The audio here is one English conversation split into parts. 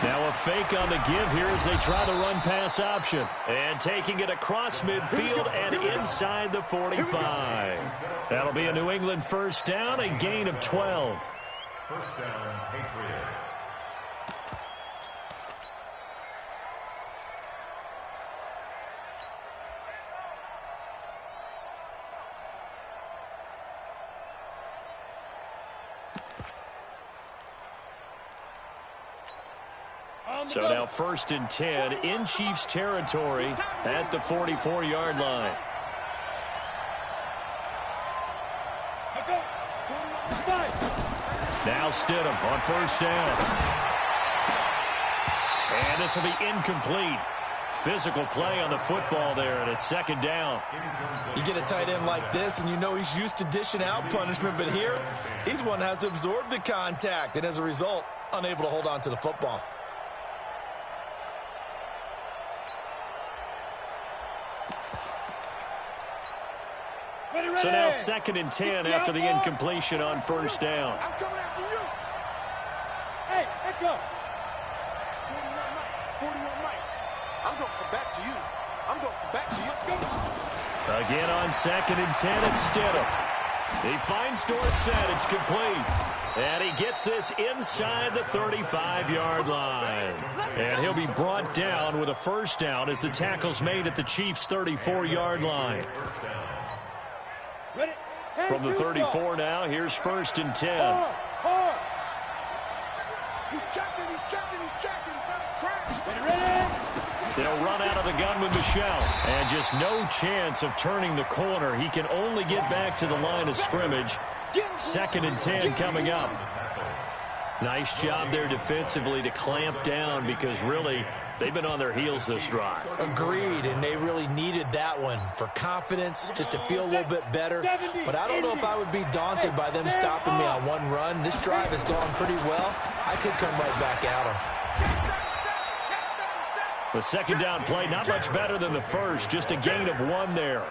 Now a fake on the give here as they try the run-pass option. And taking it across midfield and inside the 45. That'll be a New England first down, a gain of 12. First down, Patriots. So now first and 10 in Chiefs territory at the 44-yard line. Now Stidham on first down. And this will be incomplete. Physical play on the football there, and it's second down. You get a tight end like this, and you know he's used to dishing out punishment, but here, he's one that has to absorb the contact, and as a result, unable to hold on to the football. So now second and 10 after the incompletion on first down. I'm coming after you. Hey, Echo. 41 Mike. I'm going to come back to you. I'm going to come back to you. Again on second and 10, it's Stidham. He finds Dorsett. It's complete. And he gets this inside the 35-yard line. And he'll be brought down with a first down as the tackle's made at the Chiefs' 34-yard line. From the 34 now, here's first and 10. He's checking. They'll run out of the gun with Michelle. And just no chance of turning the corner. He can only get back to the line of scrimmage. Second and 10 coming up. Nice job there defensively to clamp down because really they've been on their heels this drive. Agreed, and they really needed that one for confidence, just to feel a little bit better. But I don't know if I would be daunted by them stopping me on one run. This drive has gone pretty well. I could come right back at them. The second down play, not much better than the first, just a gain of 1 there.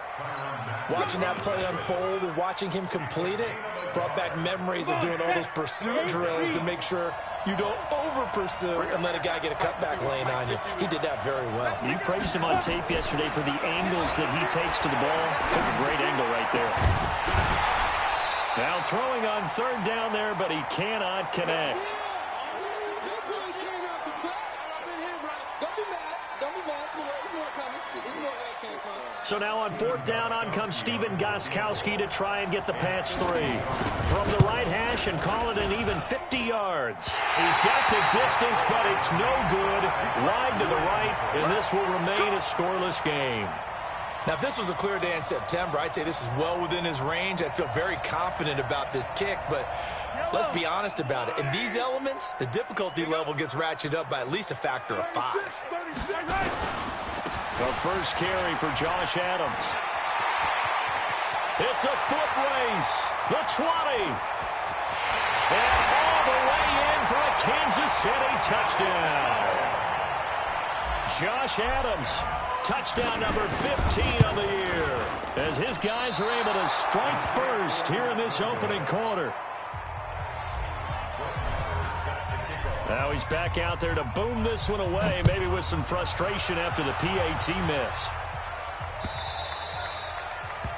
Watching that play unfold and watching him complete it brought back memories of doing all those pursuit drills to make sure you don't over-pursue and let a guy get a cutback lane on you. He did that very well. You praised him on tape yesterday for the angles that he takes to the ball. Took a great angle right there. Now throwing on third down there, but he cannot connect. So now on fourth down, on comes Stephen Gostkowski to try and get the patch 3. From the right hash and call it an even 50 yards. He's got the distance, but it's no good. Wide to the right, and this will remain a scoreless game. Now, if this was a clear day in September, I'd say this is well within his range. I'd feel very confident about this kick, but let's be honest about it. In these elements, the difficulty level gets ratcheted up by at least a factor of 5. The first carry for Josh Adams. It's a foot race. The 20. And all the way in for a Kansas City touchdown. Josh Adams, touchdown number 15 on the year, as his guys are able to strike first here in this opening quarter. Now he's back out there to boom this one away, maybe with some frustration after the PAT miss.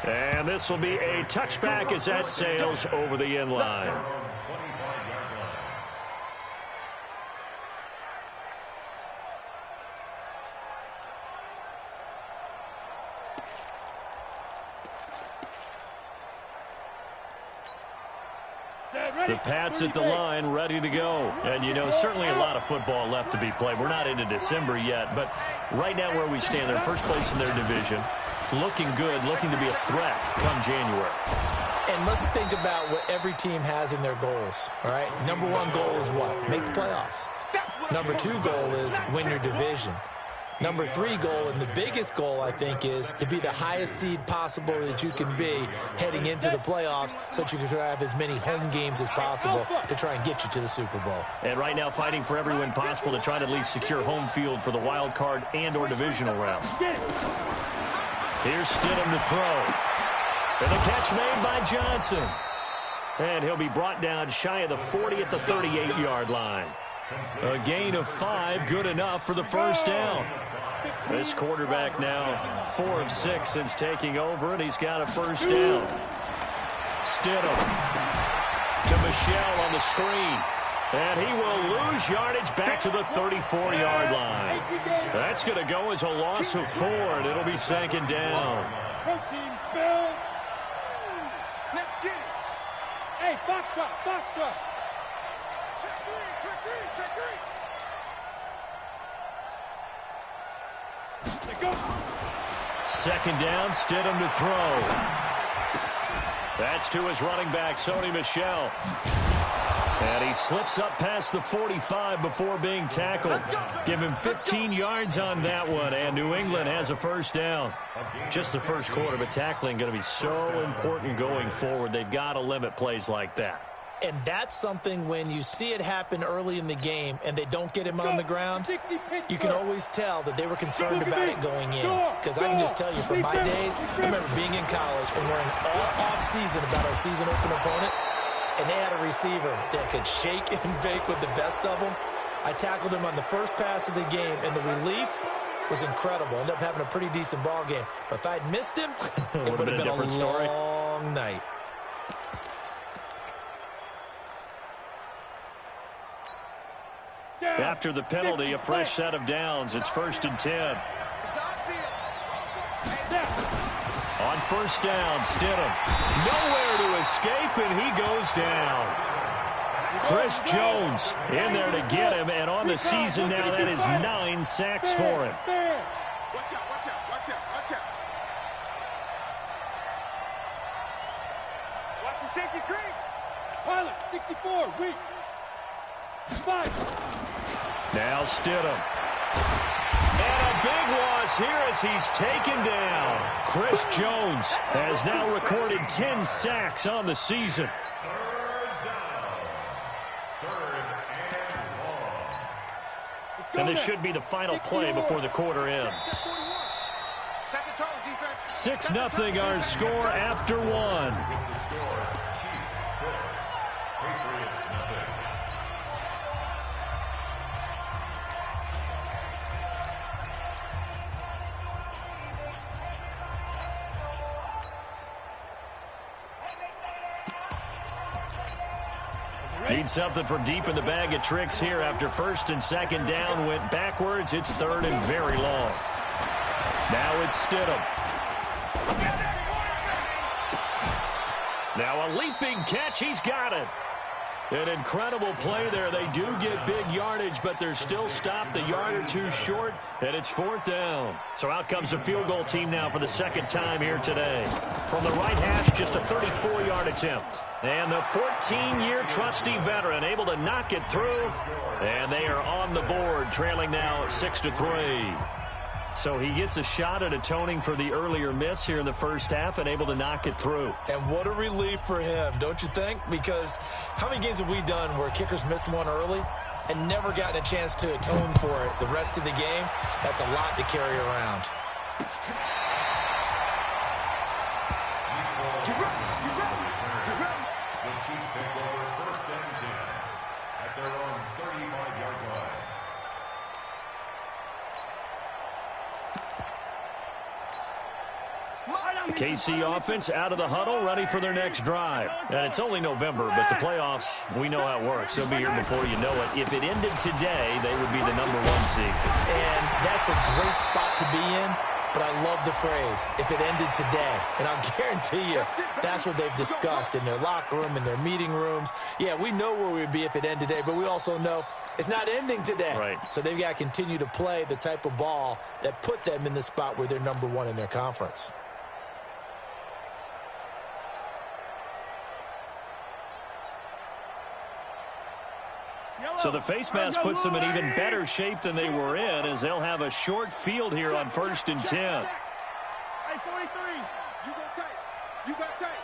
And this will be a touchback as that sails over the end line. The Pats at the line, ready to go. And, you know, certainly a lot of football left to be played. We're not into December yet, but right now where we stand, they're first place in their division. Looking good, looking to be a threat come January. And let's think about what every team has in their goals, all right? Number 1 goal is what? Make the playoffs. Number 2 goal is win your division. Number 3 goal, and the biggest goal, I think, is to be the highest seed possible that you can be heading into the playoffs so that you can have as many home games as possible to try and get you to the Super Bowl. And right now fighting for every win possible to try to at least secure home field for the wild card and or divisional round. Here's Stidham to throw. And the catch made by Johnson. And he'll be brought down shy of the 40 at the 38-yard line. A gain of 5, good enough for the first down. This quarterback now 4 of 6 since taking over, and he's got a first down. Stidham to Michel on the screen. And he will lose yardage back to the 34-yard line. That's going to go as a loss of 4, and it'll be second down. Protein spell. Let's get it. Hey, Foxtrot. Check green. Go. Second down, Stidham to throw. That's to his running back, Sony Michel. And he slips up past the 45 before being tackled. Give him 15 yards on that one, and New England has a first down. Just the first quarter, but tackling going to be so important going forward. They've got to limit plays like that. And that's something when you see it happen early in the game and they don't get him on the ground, you can always tell that they were concerned about it going in. Because I can just tell you, from my days, I remember being in college and worrying all off-season about our season open opponent, and they had a receiver that could shake and bake with the best of them. I tackled him on the first pass of the game, and the relief was incredible. Ended up having a pretty decent ball game. But if I'd missed him, it would have been a long night. After the penalty, a fresh set of downs. It's 1st and 10. On first down, Stidham. Nowhere to escape, and he goes down. Chris Jones in there to get him, and on the season now, that is 9 sacks for him. Watch out. Watch the safety creep. Pilot, 64, weak. 5. Now Stidham. And a big loss here as he's taken down. Chris Jones has now recorded 10 sacks on the season. And this should be the final play before the quarter ends. 6-0 our score after 1. Need something from deep in the bag of tricks here after first and second down went backwards. It's 3rd and very long. Now it's Stidham. Now a leaping catch. He's got it. An incredible play there. They do get big yardage, but they're still stopped a yard or two short, and it's 4th down. So out comes a field goal team now for the second time here today. From the right hash, just a 34-yard attempt. And the 14-year trusty veteran able to knock it through, and they are on the board, trailing now 6-3. So he gets a shot at atoning for the earlier miss here in the first half and able to knock it through. And what a relief for him, don't you think? Because how many games have we done where kickers missed one early and never gotten a chance to atone for it the rest of the game? That's a lot to carry around. The Chiefs take over 1st and 10 at their own 35-yard line. The KC offense out of the huddle, ready for their next drive. And it's only November, but the playoffs, we know how it works. They'll be here before you know it. If it ended today, they would be the #1 seed. And that's a great spot to be in, but I love the phrase, if it ended today. And I'll guarantee you, that's what they've discussed in their locker room, in their meeting rooms. Yeah, we know where we'd be if it ended today, but we also know it's not ending today. Right. So they've got to continue to play the type of ball that put them in the spot where they're #1 in their conference. So the face mask puts them in even better shape than they were in, as they'll have a short field here on 1st and 10. Hey, 43, you go tight. You got tight.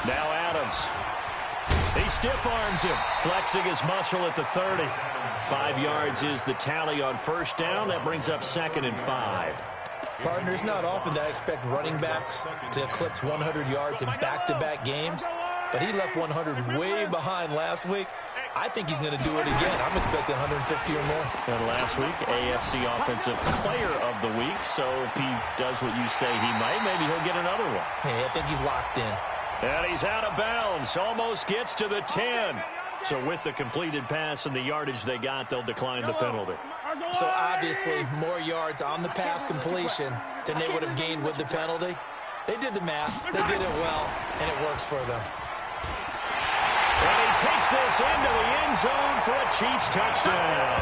Now Adams. He stiff arms him, flexing his muscle at the 30. 5 yards is the tally on first down. That brings up 2nd and 5. Partner, it's not often that I expect running backs to eclipse 100 yards in back-to-back games, but he left 100 way behind last week. I think he's going to do it again. I'm expecting 150 or more. And last week, AFC Offensive Player of the Week. So if he does what you say he might, maybe he'll get another one. Hey, I think he's locked in. And he's out of bounds. Almost gets to the 10. So with the completed pass and the yardage they got, they'll decline the penalty. So obviously, more yards on the pass completion than they would have gained with the penalty. They did the math. They did it well, and it works for them. And he takes this into the end zone for a Chiefs touchdown.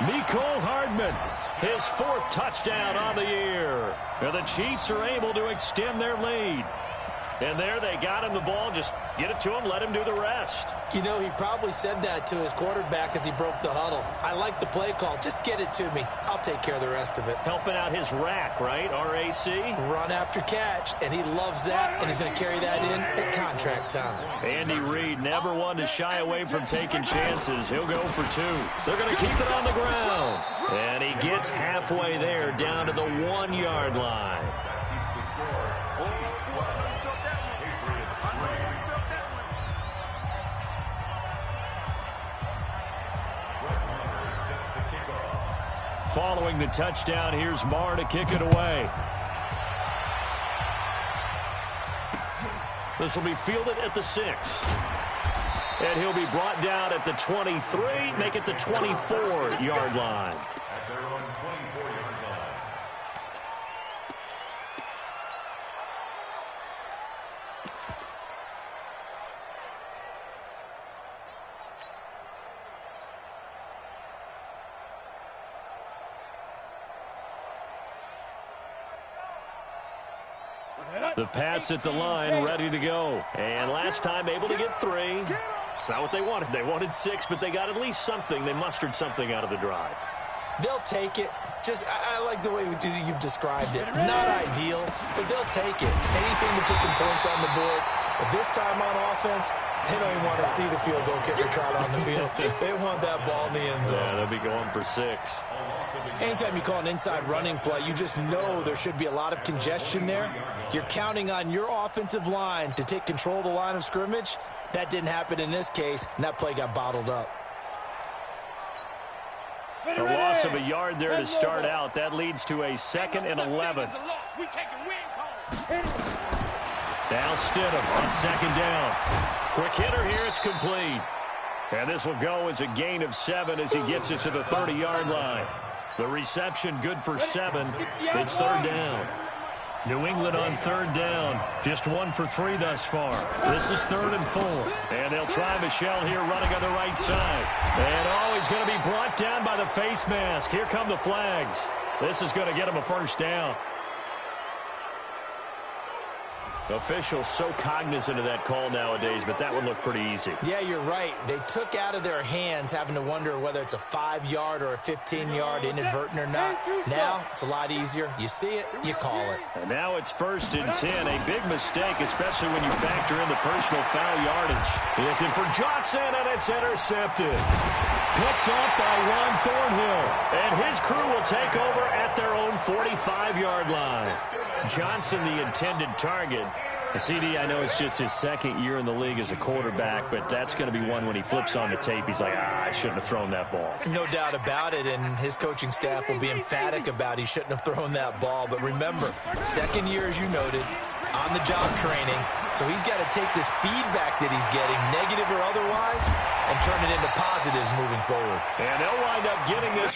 Mecole Hardman, his 4th touchdown on the year. Now the Chiefs are able to extend their lead. And there they got him the ball. Just get it to him, let him do the rest. You know, he probably said that to his quarterback as he broke the huddle. I like the play call. Just get it to me. I'll take care of the rest of it. Helping out his rack, right? R-A-C? Run after catch, and he loves that, and he's going to carry that in at contract time. Andy Reid, never one to shy away from taking chances. He'll go for 2. They're going to keep it on the ground. And he gets halfway there, down to the 1-yard line. Following the touchdown, here's Marr to kick it away. This will be fielded at the 6. And he'll be brought down at the 23, make it the 24-yard line. At their own 24-yard line. The Pats at the line, ready to go. And last time able to get 3. It's not what they wanted. They wanted 6, but they got at least something. They mustered something out of the drive. They'll take it. I like the way you've described it. Not ideal, but they'll take it. Anything to put some points on the board. But this time on offense, they don't even want to see the field goal kicker trot on the field. They want that ball in the end zone. Yeah, they'll be going for 6. Anytime you call an inside running play, you just know there should be a lot of congestion there. You're counting on your offensive line to take control of the line of scrimmage. That didn't happen in this case, and that play got bottled up. A loss of a yard there to start out. That leads to a 2nd and 11. Now Stidham on 2nd down. Quick hitter here, it's complete. And this will go as a gain of 7 as he gets it to the 30-yard line. The reception good for 7. It's 3rd down. New England on 3rd down. Just 1 for 3 thus far. This is 3rd and 4. And they'll try Michelle here running on the right side. And he's going to be brought down by the face mask. Here come the flags. This is going to get him a 1st down. Officials so cognizant of that call nowadays, but that would look pretty easy. Yeah, you're right. They took out of their hands having to wonder whether it's a 5-yard or a 15-yard inadvertent or not. Now, it's a lot easier. You see it, you call it. And now it's 1st and 10. A big mistake, especially when you factor in the personal foul yardage. Looking for Johnson, and it's intercepted. Picked up by Juan Thornhill. And his crew will take over at their own 45-yard line. Johnson, the intended target. CD, I know it's just his 2nd year in the league as a quarterback, but that's going to be one when he flips on the tape. He's like, I shouldn't have thrown that ball. No doubt about it, and his coaching staff will be emphatic about he shouldn't have thrown that ball. But remember, 2nd year, as you noted, on-the-job training. So he's got to take this feedback that he's getting, negative or otherwise, and turn it into positives moving forward. And they'll wind up getting this.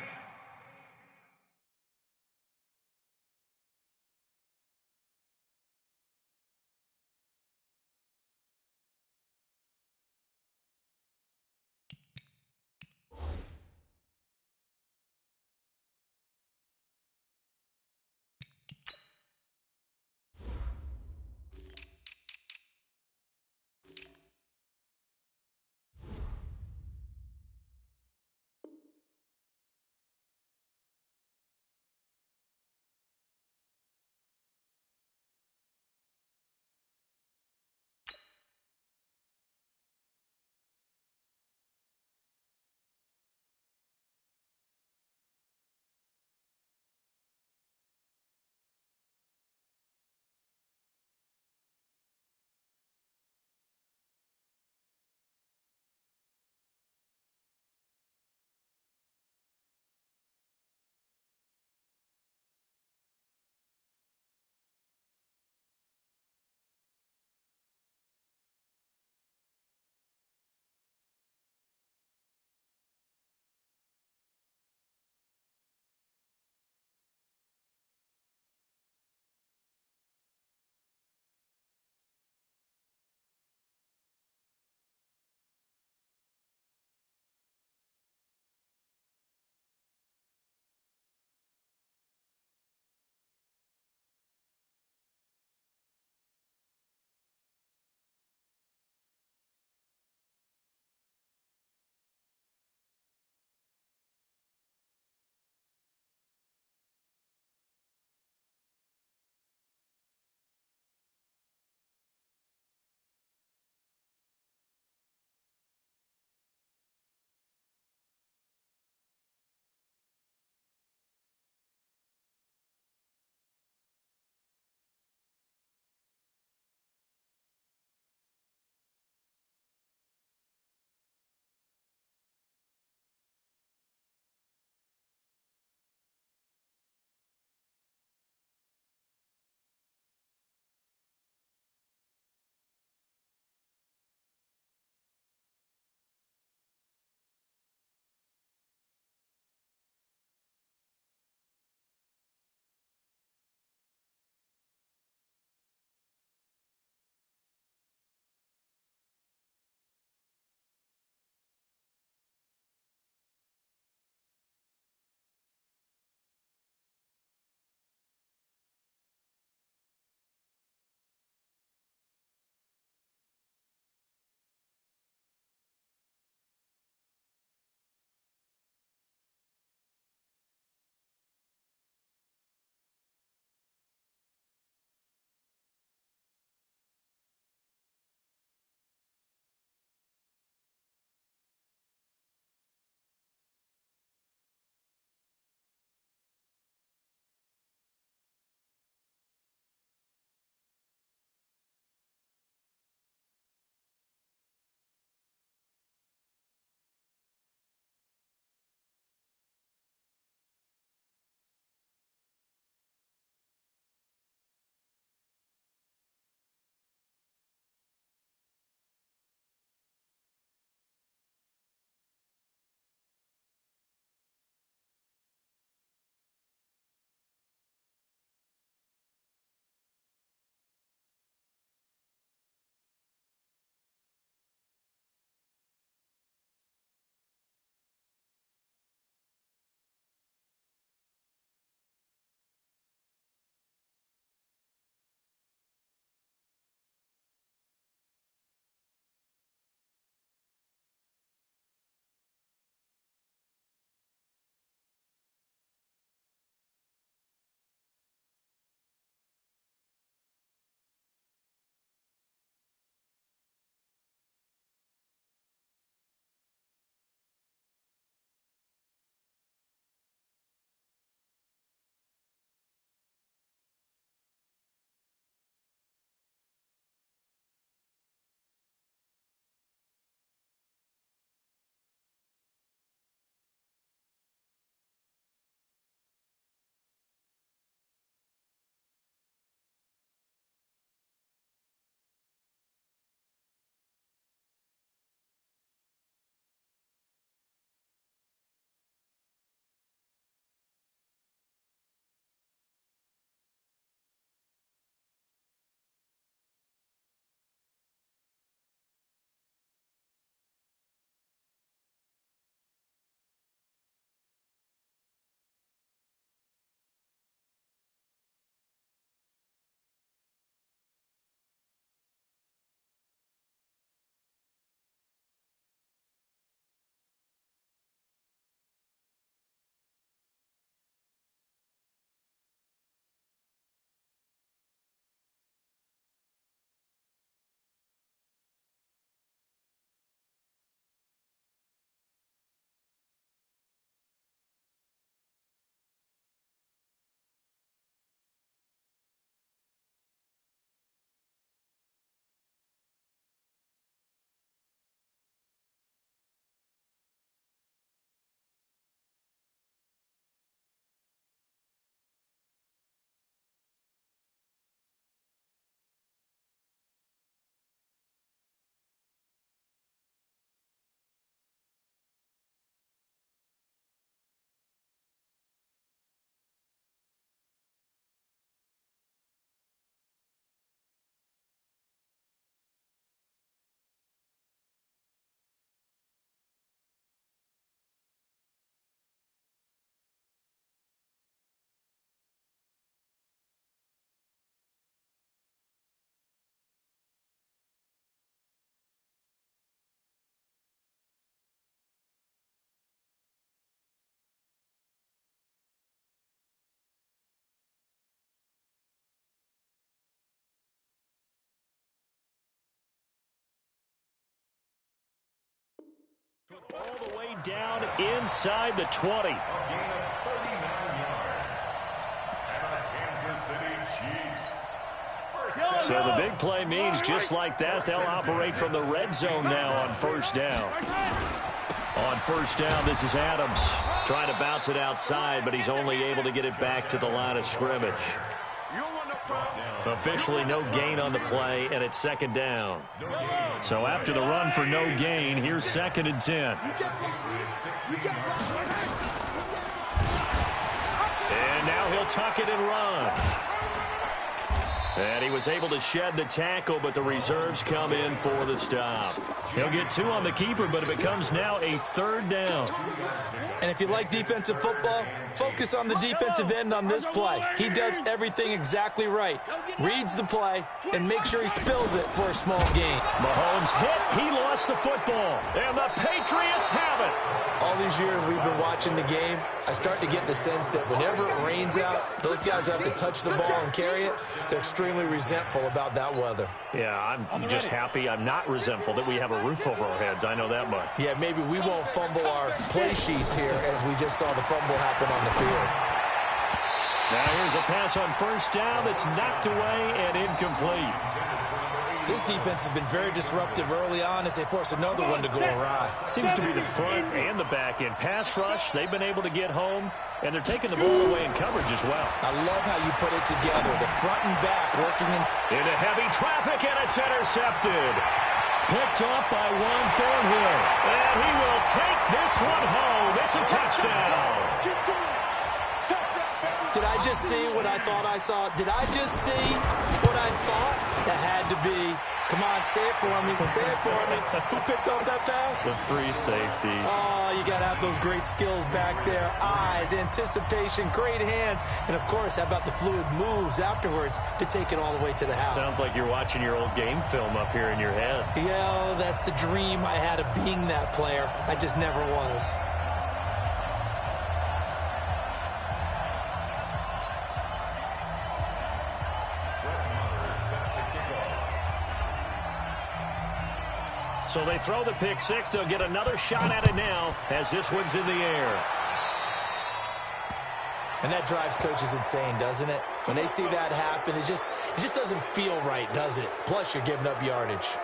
All the way down inside the 20. A gain of 39 yards. And the Kansas City Chiefs. So the big play means just like that, they'll operate from the red zone now on first down. On first down, this is Adams trying to bounce it outside, but he's only able to get it back to the line of scrimmage. Officially no gain on the play, and it's second down. So after the run for no gain, here's 2nd and 10. And now he'll tuck it and run. And he was able to shed the tackle, but the reserves come in for the stop. He'll get 2 on the keeper, but it becomes now a 3rd down. And if you like defensive football, focus on the defensive end on this play. He does everything exactly right. Reads the play and makes sure he spills it for a small gain. Mahomes hit. He lost the football. And the Patriots have it. All these years we've been watching the game, I start to get the sense that whenever it rains out, those guys who have to touch the ball and carry it, they're extremely resentful about that weather. Yeah, I'm just happy I'm not resentful that we have a roof over our heads. I know that much. Yeah, maybe we won't fumble our play sheets here as we just saw the fumble happen on the field. Now here's a pass on first down that's knocked away and incomplete. This defense has been very disruptive early on as they force another one to go awry. Seems to be the front and the back end. Pass rush, they've been able to get home, and they're taking the ball away in coverage as well. I love how you put it together, the front and back working into heavy traffic, and it's intercepted. Picked off by Juan Thornhill, and he will take this one home. It's a touchdown. Did I just see what I thought I saw? Did I just see what I thought? That had to be. Come on, say it for me. Say it for me. Who picked up that pass? The free safety. Oh, you got to have those great skills back there. Eyes, anticipation, great hands. And, of course, how about the fluid moves afterwards to take it all the way to the house? Sounds like you're watching your old game film up here in your head. Yeah, that's the dream I had of being that player. I just never was. So they throw the pick six. They'll get another shot at it now as this one's in the air. And that drives coaches insane, doesn't it? When they see that happen, it just doesn't feel right, does it? Plus, you're giving up yardage.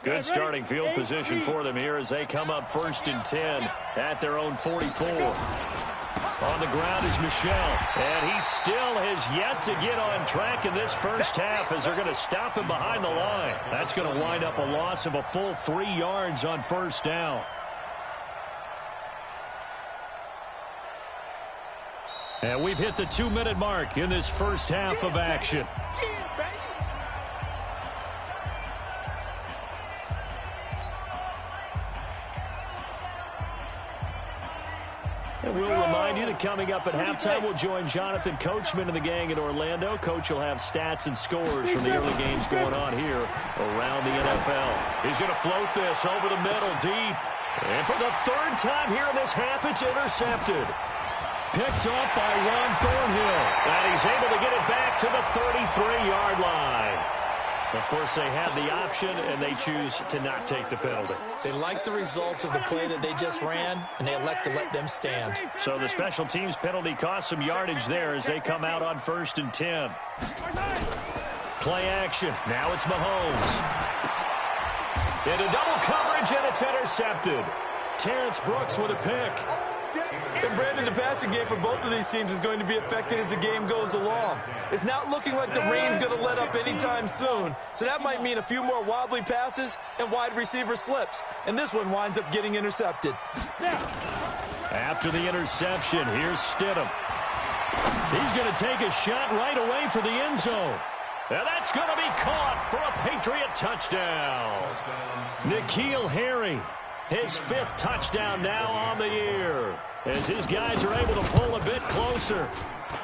Good starting field position for them here as they come up 1st and 10 at their own 44. On the ground is Michel, and he still has yet to get on track in this first half as they're going to stop him behind the line. That's going to wind up a loss of a full 3 yards on first down. And we've hit the 2-minute mark in this first half of action. And we'll remind you that coming up at halftime, we'll join Jonathan Coachman and the gang in Orlando. Coach will have stats and scores from the early games going on here around the NFL. He's going to float this over the middle, deep. And for the 3rd time here in this half, it's intercepted. Picked off by Juan Thornhill. And he's able to get it back to the 33-yard line. Of course, they have the option, and they choose to not take the penalty. They like the results of the play that they just ran, and they elect to let them stand. So the special teams penalty cost some yardage there as they come out on 1st and 10. Play action. Now it's Mahomes. Into double coverage, and it's intercepted. Terrence Brooks with a pick. And Brandon, the passing game for both of these teams is going to be affected as the game goes along. It's not looking like the rain's going to let up anytime soon. So that might mean a few more wobbly passes and wide receiver slips. And this one winds up getting intercepted. After the interception, here's Stidham. He's going to take a shot right away for the end zone. And that's going to be caught for a Patriot touchdown. N'Keal Harry, his 5th touchdown now on the year, as his guys are able to pull a bit closer.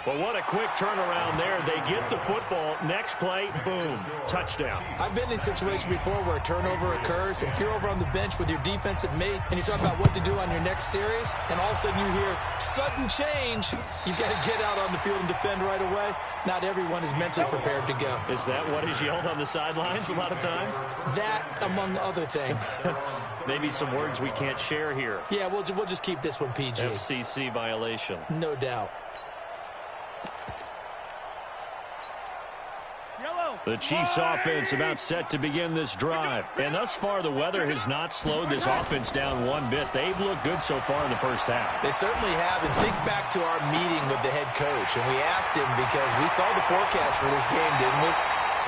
Well, what a quick turnaround there. They get the football. Next play, boom, touchdown. I've been in a situation before where a turnover occurs, and if you're over on the bench with your defensive mate and you talk about what to do on your next series, and all of a sudden you hear sudden change, you've got to get out on the field and defend right away. Not everyone is mentally prepared to go. Is that what is yelled on the sidelines a lot of times? That, among other things. Maybe some words we can't share here. Yeah, we'll just keep this one PG. FCC violation. No doubt. The Chiefs offense about set to begin this drive. And thus far, the weather has not slowed this offense down one bit. They've looked good so far in the first half. They certainly have. And think back to our meeting with the head coach. And we asked him because we saw the forecast for this game, didn't we?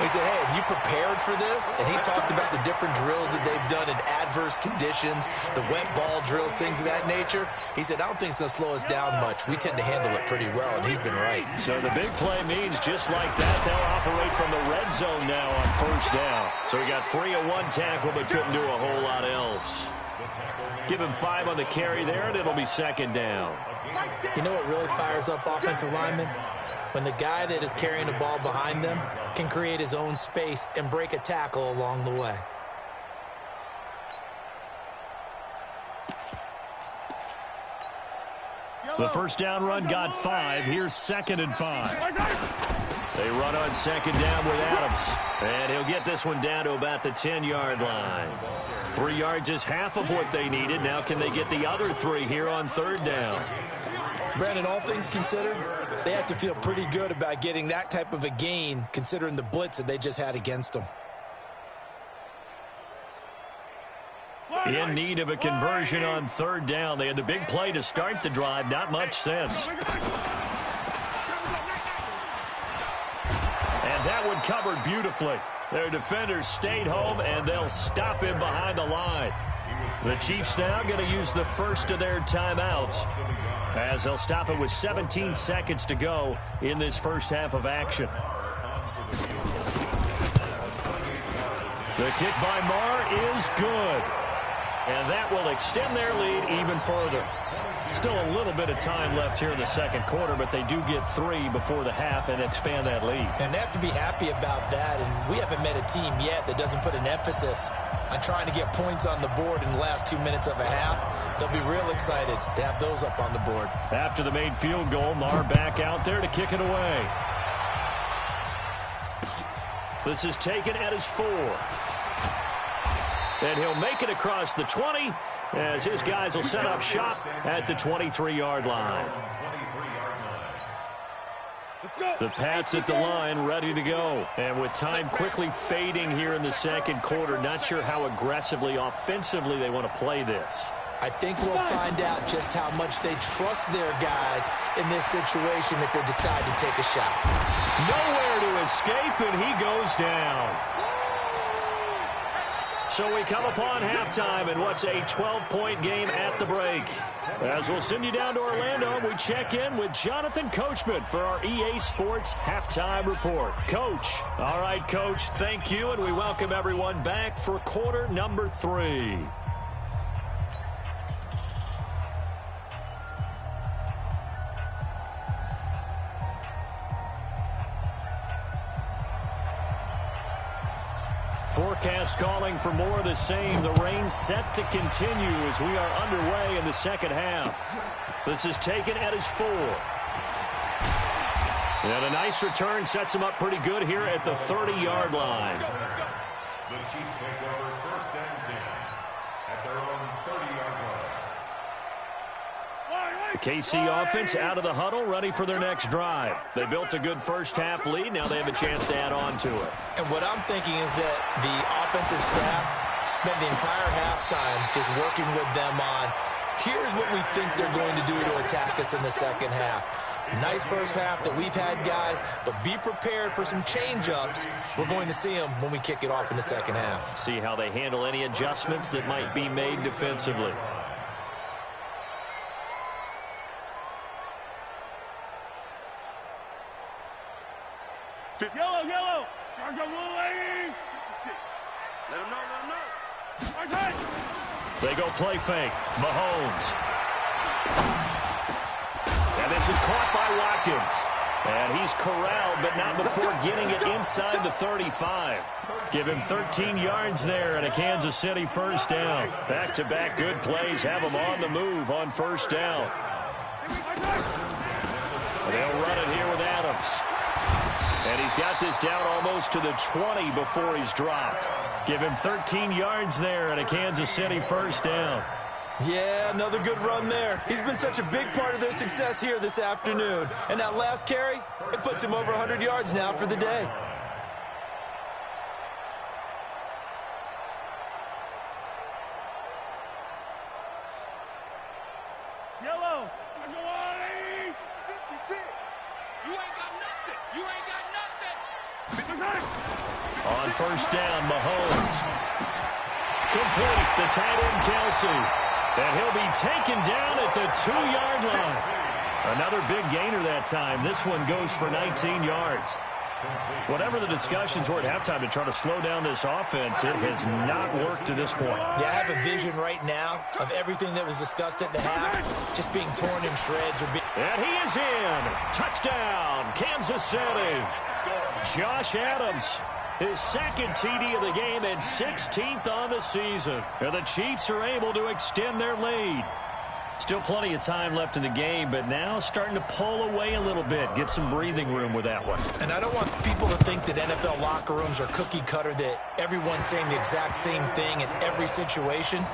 We said, hey, have you prepared for this? And he talked about the different drills that they've done in adverse conditions, the wet ball drills, things of that nature. He said, I don't think it's going to slow us down much. We tend to handle it pretty well, and he's been right. So the big play means just like that, they'll operate from the red zone now on first down. So he got 3 of 1 tackle, but couldn't do a whole lot else. Give him 5 on the carry there, and it'll be second down. You know what really fires up offensive linemen? When the guy that is carrying the ball behind them can create his own space and break a tackle along the way. The first down run got 5. Here's 2nd and 5. They run on second down with Adams. And he'll get this one down to about the 10-yard line. 3 yards is half of what they needed. Now can they get the other 3 here on third down? Brandon, all things considered, they have to feel pretty good about getting that type of a gain considering the blitz that they just had against them. In need of a conversion on third down. They had the big play to start the drive. Not much sense. And that one covered beautifully. Their defenders stayed home, and they'll stop him behind the line. The Chiefs now going to use the first of their timeouts, as they'll stop it with 17 seconds to go in this first half of action. The kick by Marr is good. And that will extend their lead even further. Still a little bit of time left here in the second quarter, but they do get 3 before the half and expand that lead. And they have to be happy about that. And we haven't met a team yet that doesn't put an emphasis on trying to get points on the board in the last 2 minutes of a half. They'll be real excited to have those up on the board. After the made field goal, Marr back out there to kick it away. This is taken at his 4. And he'll make it across the 20 as his guys will set up shop at the 23-yard line. The Pats at the line ready to go. And with time quickly fading here in the second quarter, not sure how aggressively, offensively they want to play this. I think we'll find out just how much they trust their guys in this situation if they decide to take a shot. Nowhere to escape, and he goes down. So we come upon halftime in what's a 12-point game at the break. As we'll send you down to Orlando, we check in with Jonathan Coachman for our EA Sports Halftime Report. Coach. All right, Coach, thank you, and we welcome everyone back for quarter number 3. Forecast calling for more of the same. The rain set to continue as we are underway in the second half. This is taken at his 4. And a nice return sets him up pretty good here at the 30-yard line. The Chiefs take over first and 10 at their own 30-yard line. The KC offense out of the huddle, ready for their next drive. They built a good first half lead. Now they have a chance to add on to it. And what I'm thinking is that the offensive staff spent the entire halftime just working with them on, here's what we think they're going to do to attack us in the second half. Nice first half that we've had, guys, but be prepared for some change-ups. We're going to see them when we kick it off in the second half. See how they handle any adjustments that might be made defensively. Yellow, yellow. 56. Let him know. They go play fake. Mahomes. And this is caught by Watkins. And he's corralled, but not before getting it inside the 35. Give him 13 yards there and a Kansas City first down. Back-to-back good plays have him on the move on first down. They'll run it here with Adams. And he's got this down almost to the 20 before he's dropped. Give him 13 yards there and a Kansas City first down. Yeah, another good run there. He's been such a big part of their success here this afternoon. And that last carry, it puts him over 100 yards now for the day. Yellow. 56. You ain't got nothing. You ain't got nothing. On first down, Mahomes. Complete, the tight end, Kelsey. And he'll be taken down at the 2-yard line. Another big gainer that time. This one goes for 19 yards. Whatever the discussions were at halftime to try to slow down this offense, it has not worked to this point. Yeah, I have a vision right now of everything that was discussed at the half just being torn in shreds. And he is in. Touchdown, Kansas City. Josh Adams, his second TD of the game and 16th on the season. And the Chiefs are able to extend their lead. Still plenty of time left in the game, but now starting to pull away a little bit. Get some breathing room with that one. And I don't want people to think that NFL locker rooms are cookie cutter, that everyone's saying the exact same thing in every situation.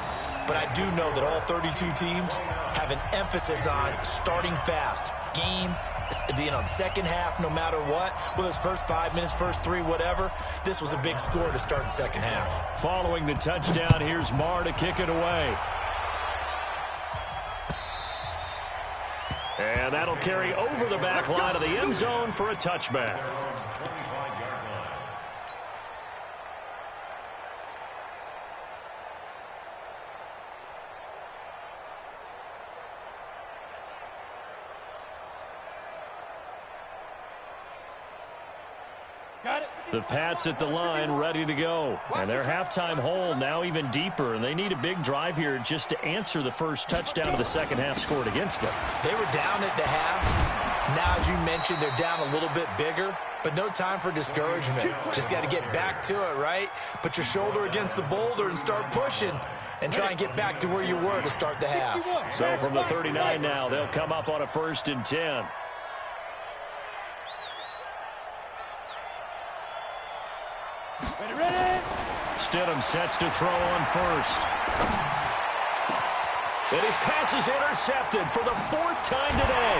But I do know that all 32 teams have an emphasis on starting fast. Game, the second half, no matter what, whether it's first 5 minutes, first 3, whatever, this was a big score to start the second half. Following the touchdown, here's Marr to kick it away. And that'll carry over the back line of the end zone for a touchback. Got it. The Pats at the line, ready to go. And their halftime hole now even deeper, and they need a big drive here just to answer the first touchdown of the second half scored against them. They were down at the half. Now, as you mentioned, they're down a little bit bigger, but no time for discouragement. Just got to get back to it, right? Put your shoulder against the boulder and start pushing and try and get back to where you were to start the half. So from the 39 now, they'll come up on a 1st and 10. Ready. Stidham sets to throw on first. And his pass is intercepted for the 4th time today.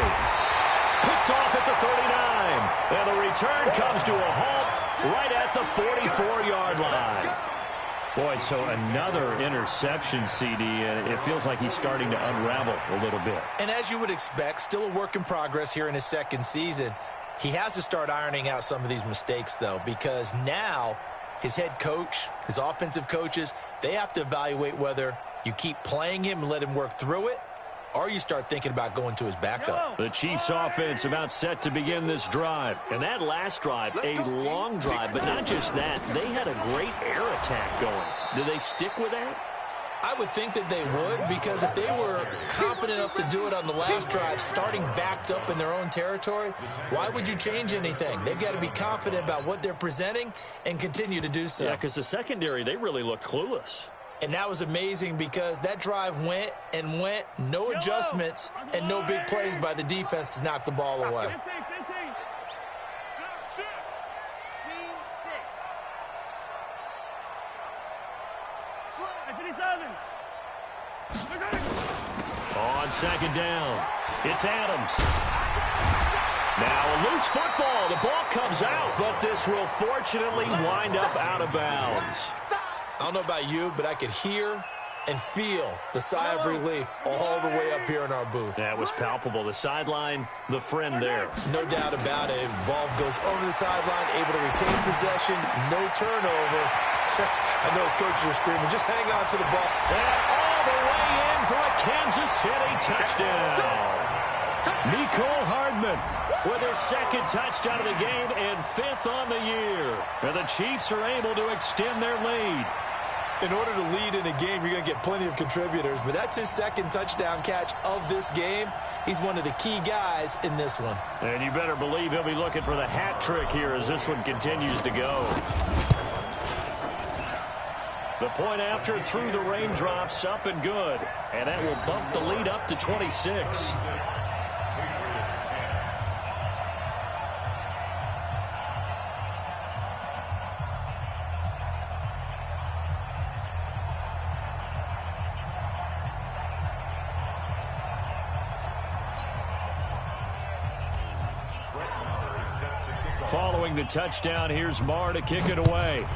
Picked off at the 39. And the return comes to a halt right at the 44-yard line. Boy, so another interception, CD, and it feels like he's starting to unravel a little bit. And as you would expect, still a work in progress here in his second season. He has to start ironing out some of these mistakes, though, because now his head coach, his offensive coaches, they have to evaluate whether you keep playing him and let him work through it, or you start thinking about going to his backup. The Chiefs offense about set to begin this drive. And that last drive, a long drive, but not just that. They had a great air attack going. Do they stick with that? I would think that they would, because if they were confident enough to do it on the last drive, starting backed up in their own territory, why would you change anything? They've got to be confident about what they're presenting and continue to do so. Yeah, because the secondary, they really looked clueless. And that was amazing because that drive went and went, no adjustments and no big plays by the defense to knock the ball away. 15. On second down, it's Adams. Now a loose football. The ball comes out, but this will fortunately wind up out of bounds. I don't know about you, but I could hear and feel the sigh of relief all the way up here in our booth. That was palpable. The sideline, the friend there. No doubt about it. Ball goes over the sideline, able to retain possession, no turnover. I know his coaches are screaming, just hang on to the ball. And all the way in for a Kansas City touchdown. Nicole Hardman with his second touchdown of the game and 5th on the year. And the Chiefs are able to extend their lead. In order to lead in a game, you're going to get plenty of contributors, but that's his second touchdown catch of this game. He's one of the key guys in this one. And you better believe he'll be looking for the hat trick here as this one continues to go. The point after through the raindrops, up and good. And that will bump the lead up to 26. Following the touchdown, here's Marr to kick it away.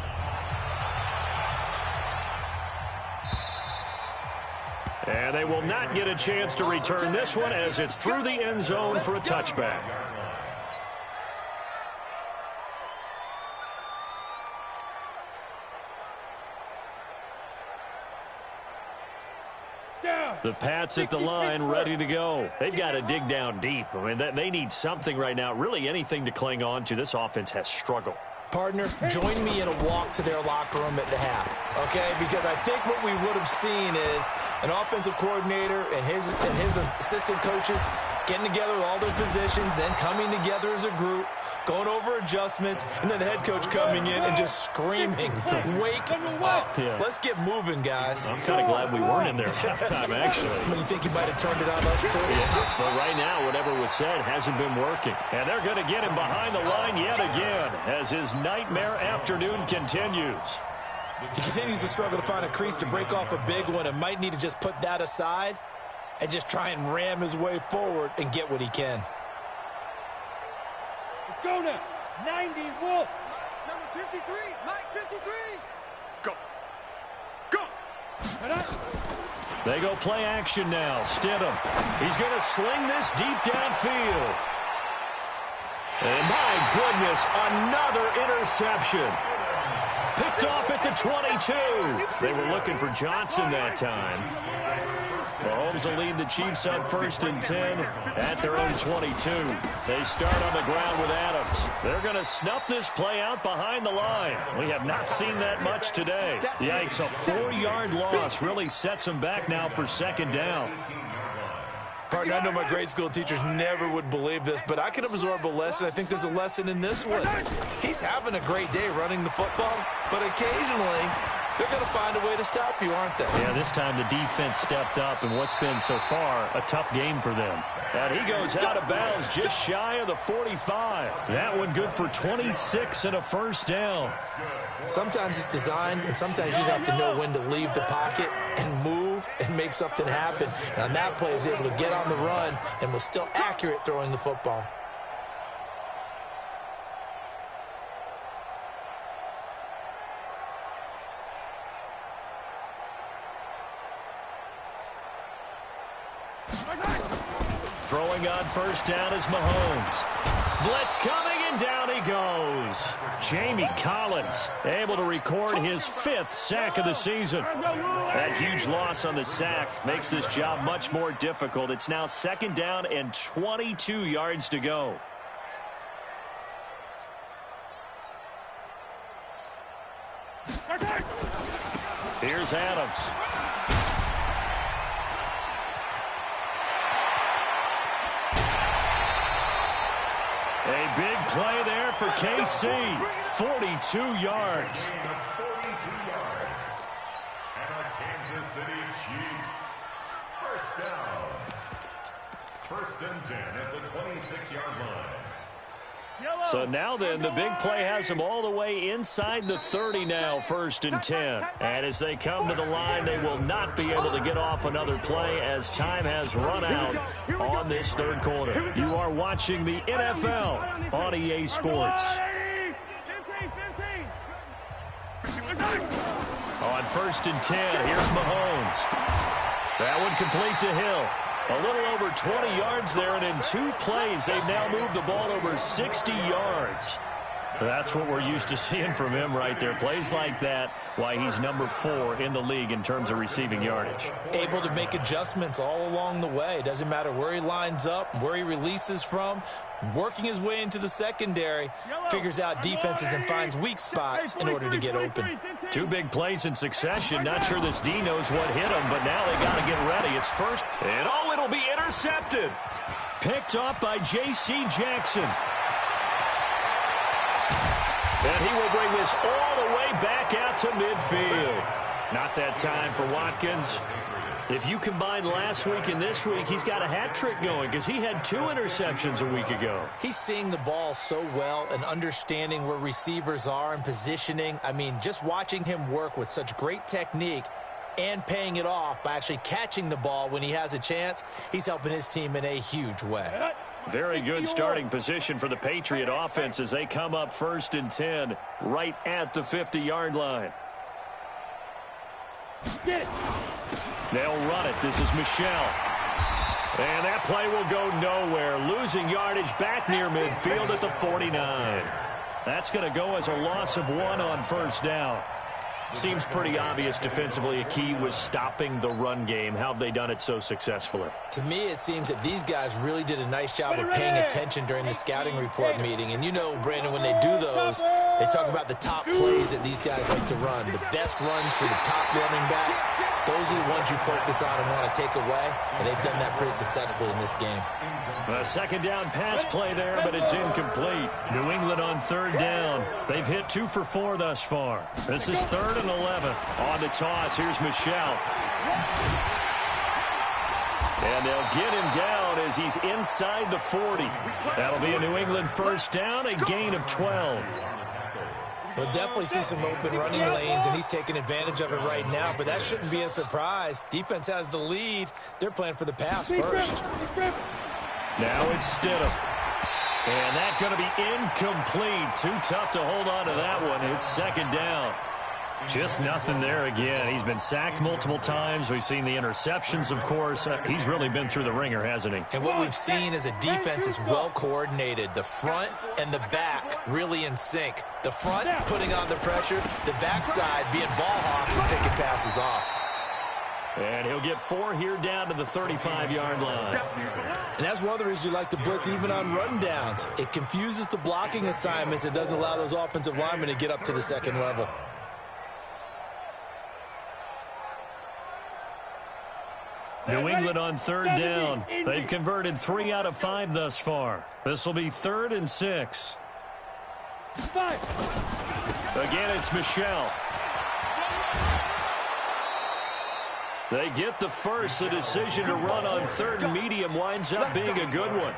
And they will not get a chance to return this one as it's through the end zone for a touchback. The Pats at the line, ready to go. They've got to dig down deep. I mean, they need something right now, really anything to cling on to. This offense has struggled. Partner, join me in a walk to their locker room at the half, okay? Because I think what we would have seen is an offensive coordinator and his assistant coaches getting together with all their positions, then coming together as a group, going over adjustments, and then the head coach coming in and just screaming, wake up. Yeah. Let's get moving, guys. I'm kind of glad we weren't in there at halftime, actually. You think you might have turned it on us, too? Yeah, but right now, whatever was said hasn't been working. And they're going to get him behind the line yet again as his nightmare afternoon continues. He continues to struggle to find a crease to break off a big one and might need to just put that aside and just try and ram his way forward and get what he can. Let's go now. 90 Wolf. Number 53. Mike 53. Go. Go. They go play action now. Stidham. He's going to sling this deep downfield. And my goodness, another interception. Picked off at the 22. They were looking for Johnson that time. Mahomes will lead the Chiefs on 1st and 10 at their own 22. They start on the ground with Adams. They're going to snuff this play out behind the line. We have not seen that much today. Yikes, a 4-yard loss really sets them back now for 2nd down. Partner, I know my grade school teachers never would believe this, but I can absorb a lesson. I think there's a lesson in this one. He's having a great day running the football, but occasionally they're going to find a way to stop you, aren't they? Yeah, this time the defense stepped up in what's been so far a tough game for them. And he goes out of bounds just shy of the 45. That one good for 26 and a 1st down. Sometimes it's designed, and sometimes you just have to know when to leave the pocket and move and make something happen. And on that play, he was able to get on the run and was still accurate throwing the football. Throwing on 1st down is Mahomes. Blitz coming, and down he goes. Jamie Collins able to record his 5th sack of the season. That huge loss on the sack makes this job much more difficult. It's now 2nd down and 22 yards to go. Here's Adams. A big play there for KC. 42 yards. And our Kansas City Chiefs. 1st down. 1st and 10 at the 26-yard line. So now then, the big play has them all the way inside the 30 now, 1st and 10. And as they come to the line, they will not be able to get off another play as time has run out on this 3rd quarter. You are watching the NFL on EA Sports. On 1st and 10, here's Mahomes. That one complete to Hill. A little over 20 yards there, and in 2 plays, they've now moved the ball over 60 yards. That's what we're used to seeing from him right there. Plays like that, why he's number 4 in the league in terms of receiving yardage. Able to make adjustments all along the way. Doesn't matter where he lines up, where he releases from. Working his way into the secondary, figures out defenses and finds weak spots in order to get open. 2 big plays in succession. Not sure this D knows what hit him, but now they got to get ready. It's first. And it'll be intercepted. Picked off by J.C. Jackson. And he will bring this all the way back out to midfield. Not that time for Watkins. If you combine last week and this week, he's got a hat trick going because he had 2 interceptions a week ago. He's seeing the ball so well and understanding where receivers are and positioning. I mean, just watching him work with such great technique and paying it off by actually catching the ball when he has a chance, he's helping his team in a huge way. Very good starting position for the Patriot offense as they come up 1st and 10 right at the 50-yard line. They'll run it. This is Michelle. And that play will go nowhere. Losing yardage back near midfield at the 49. That's going to go as a loss of 1 on 1st down. Seems pretty obvious defensively a key was stopping the run game. How have they done it so successfully? To me, it seems that these guys really did a nice job of paying attention during the scouting report meeting. And you know, Brandon, when they do those, they talk about the top plays that these guys like to run. The best runs for the top running back, those are the ones you focus on and want to take away. And they've done that pretty successfully in this game. A 2nd down pass play there, but it's incomplete. New England on 3rd down. They've hit 2 for 4 thus far. This is 3rd and 11. On the toss, here's Michelle. And they'll get him down as he's inside the 40. That'll be a New England 1st down, a gain of 12. We'll definitely see some open running lanes, and he's taking advantage of it right now, but that shouldn't be a surprise. Defense has the lead. They're playing for the pass first. Now it's Stidham. And that's going to be incomplete. Too tough to hold on to that one. It's 2nd down. Just nothing there again. He's been sacked multiple times. We've seen the interceptions, of course. He's really been through the ringer, hasn't he? And what we've seen is a defense is well coordinated. The front and the back really in sync. The front putting on the pressure, the backside being ball hawks and picking passes off. And he'll get 4 here down to the 35-yard line. And that's one of the reasons you like to blitz even on rundowns. It confuses the blocking assignments. It doesn't allow those offensive linemen to get up to the 2nd level. New England on 3rd down. They've converted 3 out of 5 thus far. This will be 3rd and 6. Again, it's Michelle. They get the first. The decision to run on 3rd and medium winds up being a good one.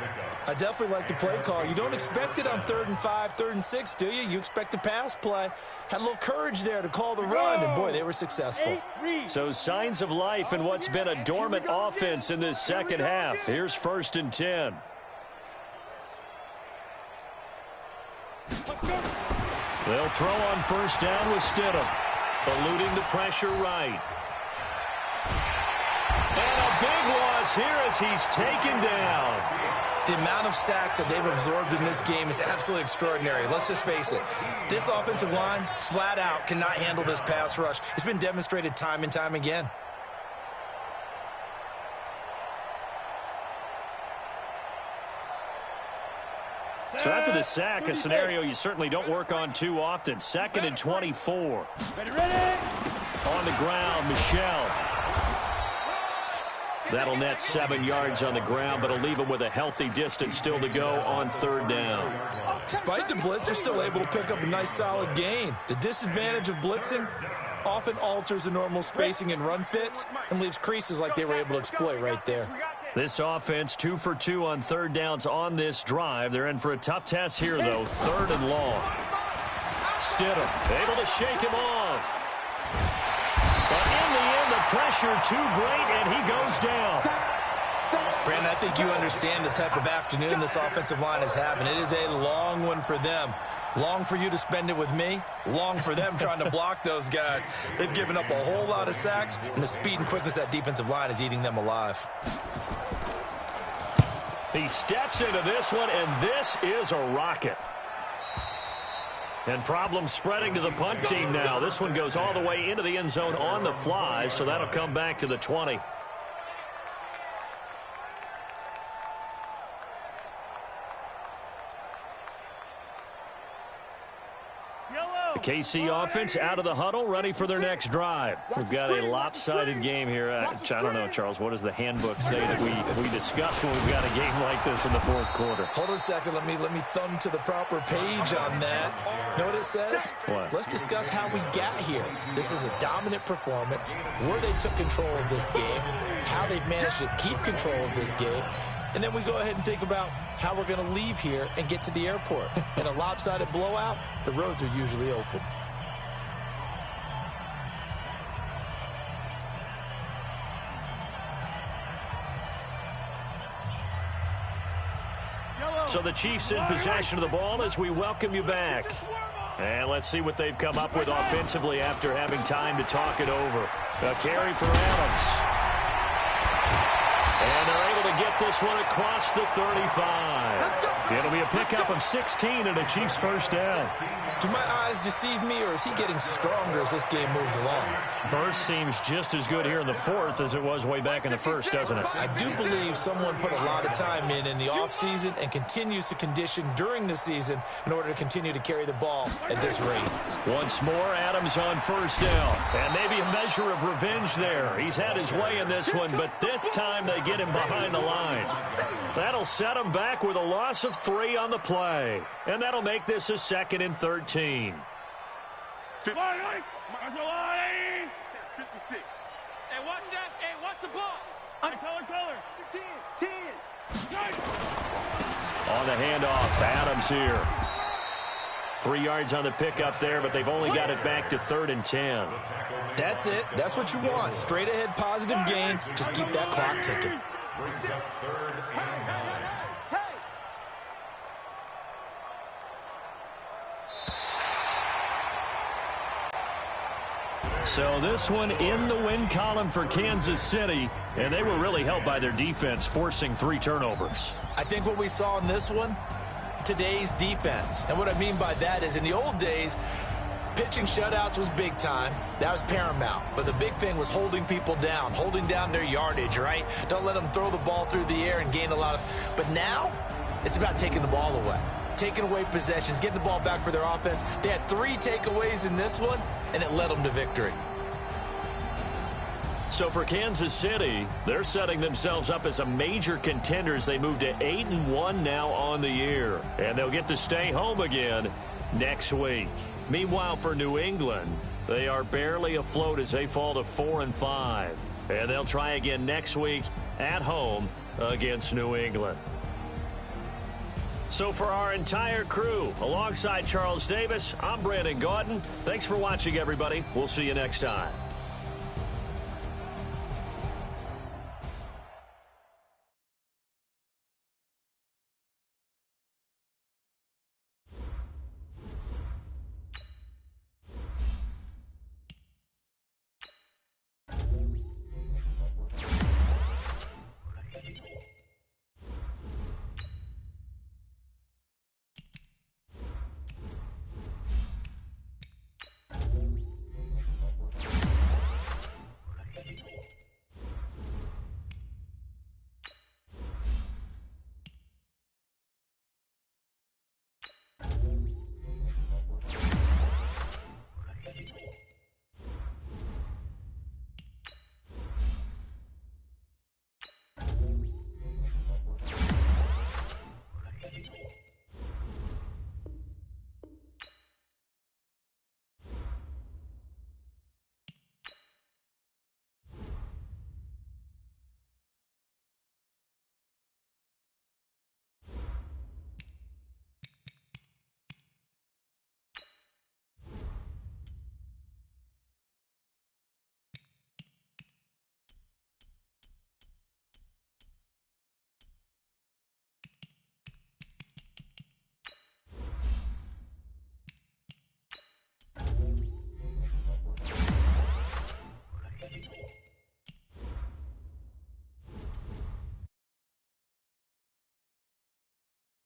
I definitely like the play call. You don't expect it on 3rd and 5, 3rd and 6, do you? You expect a pass play. Had a little courage there to call the run, and boy, they were successful. So signs of life in what's been a dormant offense in this 2nd half. Here's 1st and 10. They'll throw on 1st down with Stidham. Eluding the pressure right. And a big loss here as he's taken down. The amount of sacks that they've absorbed in this game is absolutely extraordinary. Let's just face it. This offensive line, flat out, cannot handle this pass rush. It's been demonstrated time and time again. So after the sack, a scenario you certainly don't work on too often. 2nd and 24. On the ground, Michelle. That'll net 7 yards on the ground, but it'll leave him with a healthy distance still to go on 3rd down. Despite the blitz, they're still able to pick up a nice solid gain. The disadvantage of blitzing often alters the normal spacing and run fits and leaves creases like they were able to exploit right there. This offense 2 for 2 on 3rd downs on this drive. They're in for a tough test here, though. 3rd and long. Stidham able to shake him off. But in the end, the pressure too great, and he goes down. Brandon, I think you understand the type of afternoon this offensive line is having. It is a long one for them. Long for you to spend it with me. Long for them trying to block those guys. They've given up a whole lot of sacks, and the speed and quickness of that defensive line is eating them alive. He steps into this one, and this is a rocket. And problems spreading to the punt team now. This one goes all the way into the end zone on the fly, so that'll come back to the 20. The KC offense out of the huddle, ready for their next drive. We've got a lopsided game here. I don't know, Charles, what does the handbook say that we discuss when we've got a game like this in the fourth quarter? Hold on a second. Let me thumb to the proper page on that. Know what it says? What? Let's discuss how we got here. This is a dominant performance, where they took control of this game, how they've managed to keep control of this game, and then we go ahead and think about how we're going to leave here and get to the airport. In a lopsided blowout, the roads are usually open. So the Chiefs in possession of the ball as we welcome you back. And let's see what they've come up with offensively after having time to talk it over. A carry for Adams. And they're able to get this one across the 35. It'll be a pickup of 16 and a Chiefs first down. Do my eyes deceive me, or is he getting stronger as this game moves along? Burst seems just as good here in the fourth as it was way back in the first, doesn't it? I do believe someone put a lot of time in the offseason and continues to condition during the season in order to continue to carry the ball at this rate. Once more, Adams on first down. And maybe a measure of revenge there. He's had his way in this one, but this time they get him behind the line. That'll set him back with a loss of 3 on the play. And that'll make this a 2nd and 13. 56. Hey, watch that. Hey, watch the ball. Color. 10. On the handoff, Adams here. 3 yards on the pickup there, but they've only got it back to 3rd and 10. That's it. That's what you want. Straight ahead, positive gain. Just keep that clock ticking. So this one in the win column for Kansas City, and they were really helped by their defense, forcing 3 turnovers. I think what we saw in this one, today's defense. And what I mean by that is in the old days, pitching shutouts was big time. That was paramount. But the big thing was holding people down, holding down their yardage, right? Don't let them throw the ball through the air and gain a lot of... But now, it's about taking the ball away. Taking away possessions, getting the ball back for their offense. They had 3 takeaways in this one, and it led them to victory. So for Kansas City, they're setting themselves up as a major contender as they move to 8-1 now on the year. And they'll get to stay home again next week. Meanwhile, for New England, they are barely afloat as they fall to 4-5. And they'll try again next week at home against New England. So for our entire crew, alongside Charles Davis, I'm Brandon Gaudin. Thanks for watching, everybody. We'll see you next time.